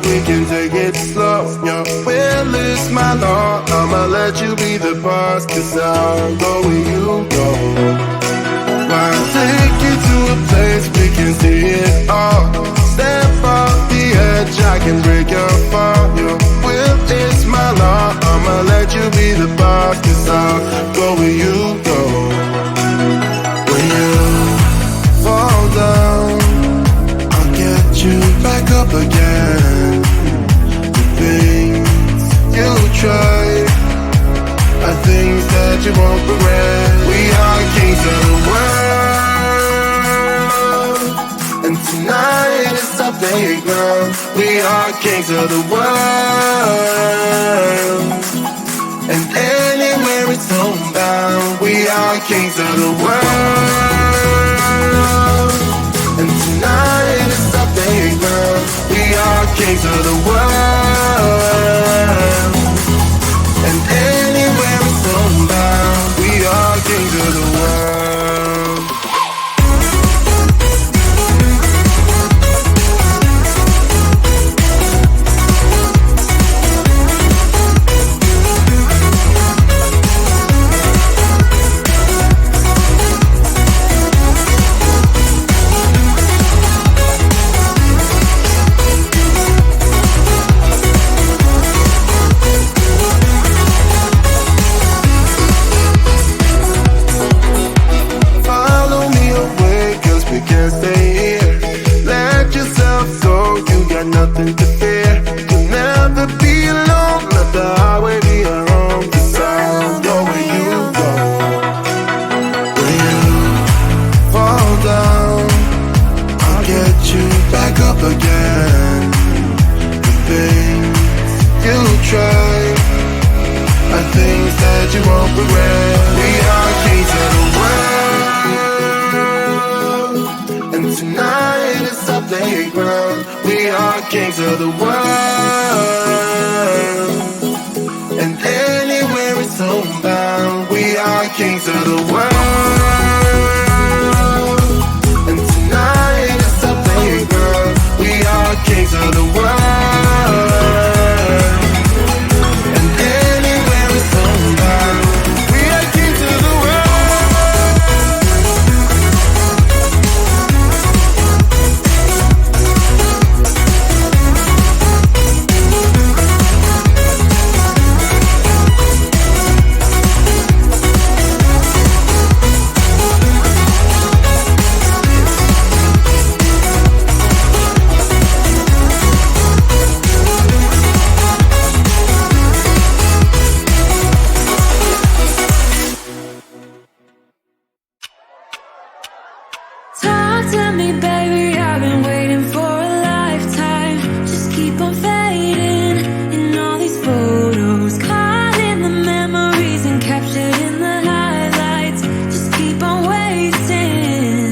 we can take it slow. Your will is my law, I'ma let you be the boss, 'cause I'll go where you go. I'll take you to a place we can see it all. Step off the edge, I can break your fall. Your will is my law, I'ma let you be the boss, 'cause I'll go where you go. When you fall down, I'll get you back up again. The things you try are things that you won't regret. We are kings of the world, and tonight is our playground. We are kings of the world, and anywhere it's homebound. We are kings of the world, and tonight is our playground. We are kings of the world, and anywhere it's homebound. We are kings of the world. Nothing to fear, you'll never be alone. Let the highway be your home, 'cause I'll go where you go. When you fall down, I'll get you back up again. The things you try are things that you won't regret. We are kings of the world, and tonight is our playground. We are kings of the world, and anywhere it's homebound. We are kings of the world, and tonight is our playground. We are kings of the world, and anywhere it's homebound. We are kings of the world. Tell me, baby, I've been waiting for a lifetime. Just keep on fading in all these photos, caught in the memories and captured in the highlights. Just keep on waiting.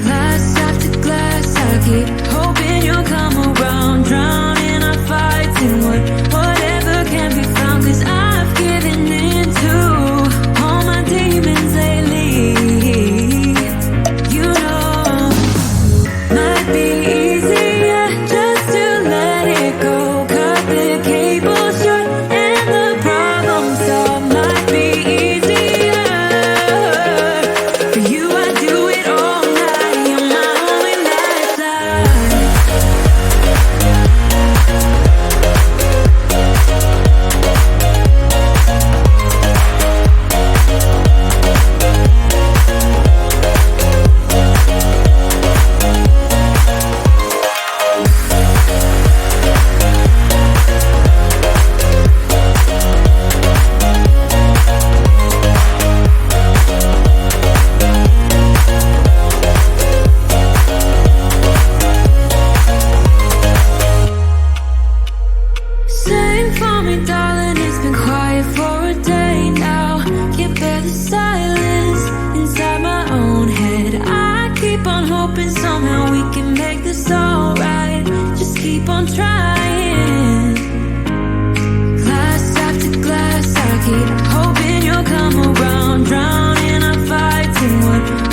Glass after glass, I keep hoping you'll come around. Drown in our fights and whatever can be found, 'cause I've given in to all my demons lately.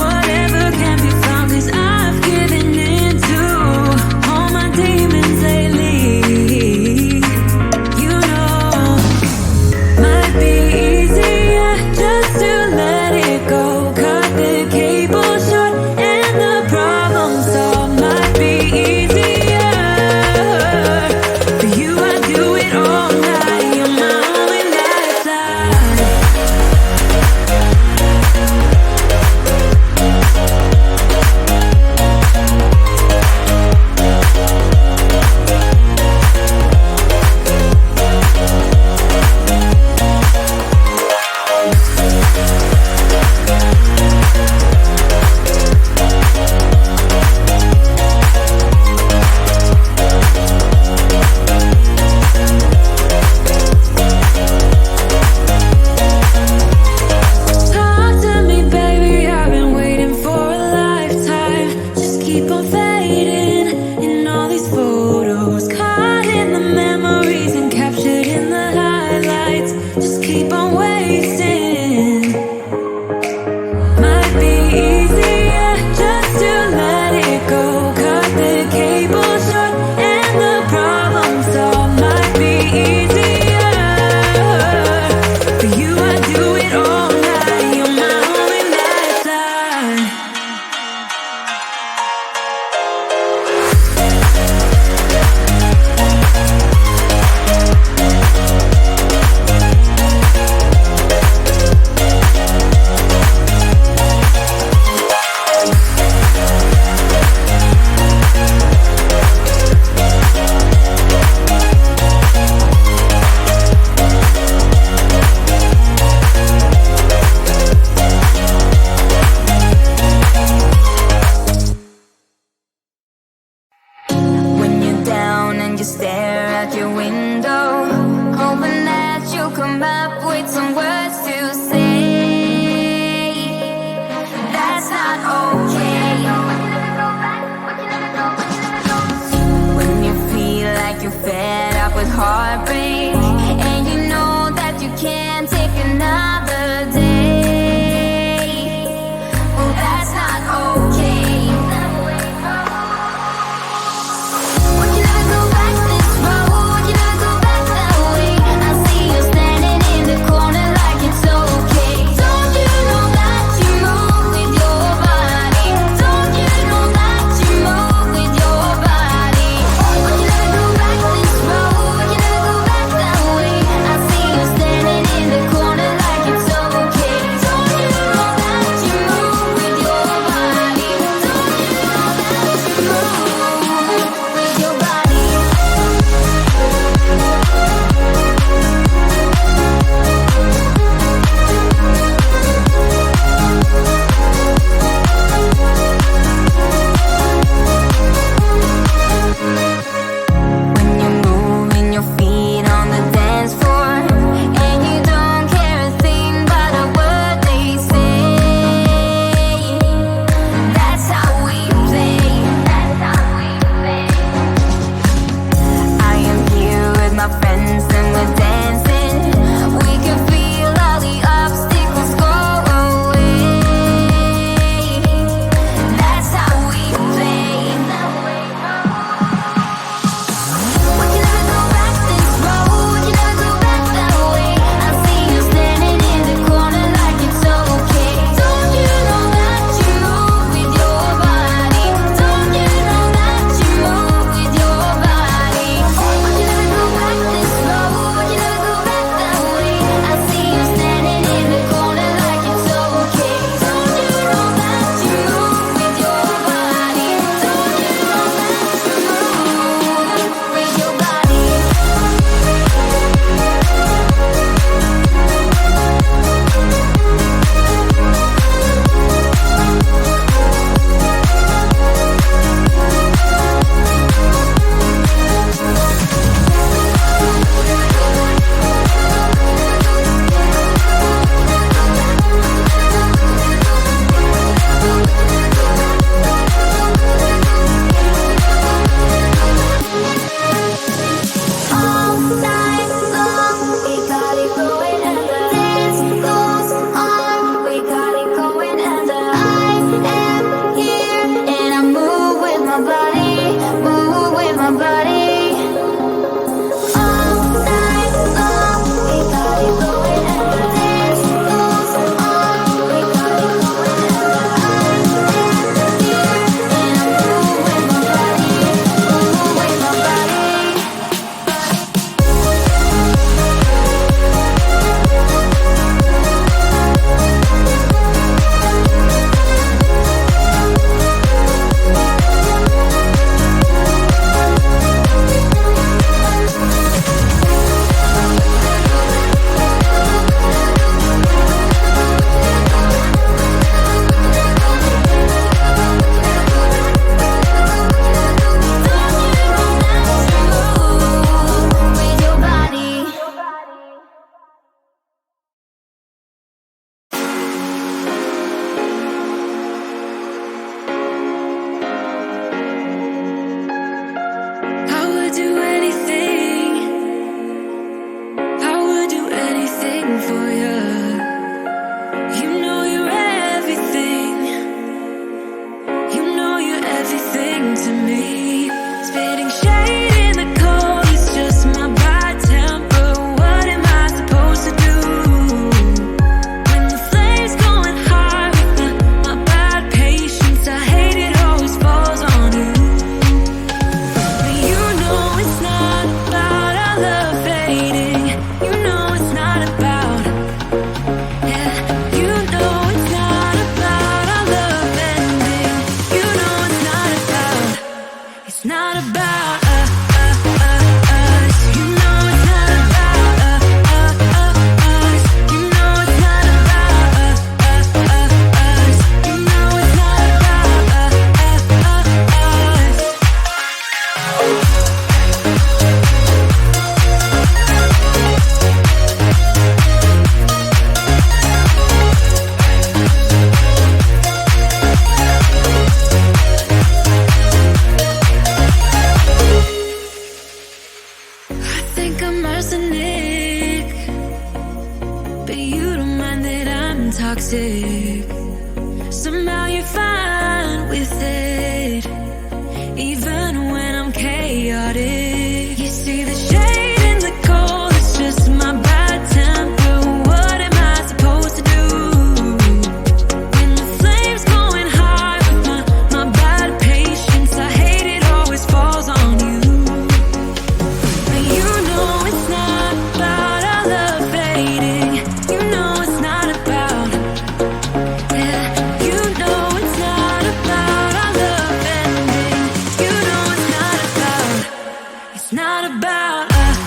Whatever can be found, 'cause I've given in to all my demons lately. just stare out your window, hoping that you'll come up with some words to say. That's not okay. When you feel like you're fed up with heartbreak, and you know that you can't take another day, well, that's not okay. toxic. Somehow you're fine with it, even when I'm chaotic. You see the shade in the cold, it's just my bad temper. What am I supposed to do when the flame's going high with my bad patience? I hate it always falls on you. But you know it's not about our love fading. You know it's not about, yeah. You know it's not about our love ending. You know it's not about, it's not about us.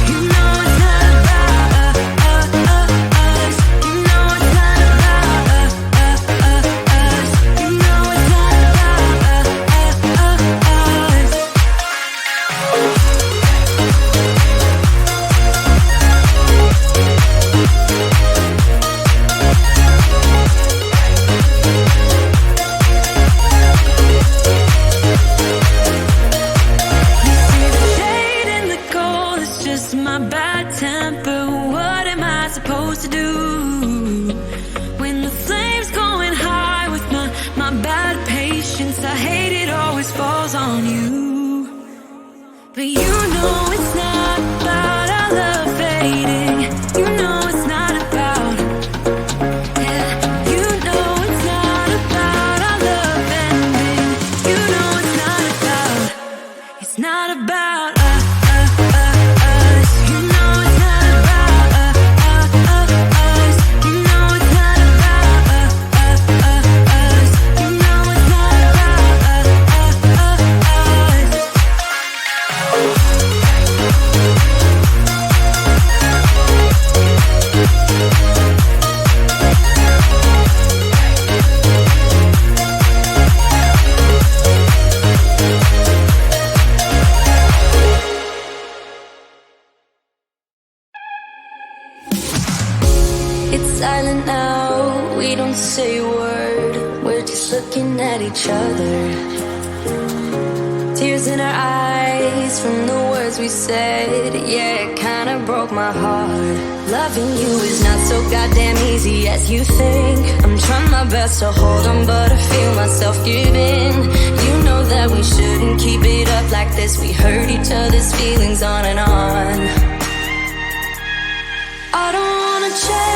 You know it's not about us. You know it's not about us. You know it's not about us. You see the shade in the cold, it's just my bad temper. What am I supposed to do when the flame's going high with my bad patience? I hate it always falls on you. But you know it's not about our love fading. You know it's not about, yeah. You know it's not about our love ending. You know it's not about, it's not about us. You know it's not about us. You know it's not about us. You know it's not about us. It's silent now, we don't say a word. We're just looking at each other. Tears in our eyes from the words we said. Yeah, it kinda broke my heart. Loving you is not so goddamn easy as you think. I'm trying my best to hold on, but I feel myself giving. You know that we shouldn't keep it up like this. We hurt each other's feelings on and on. I don't wanna change.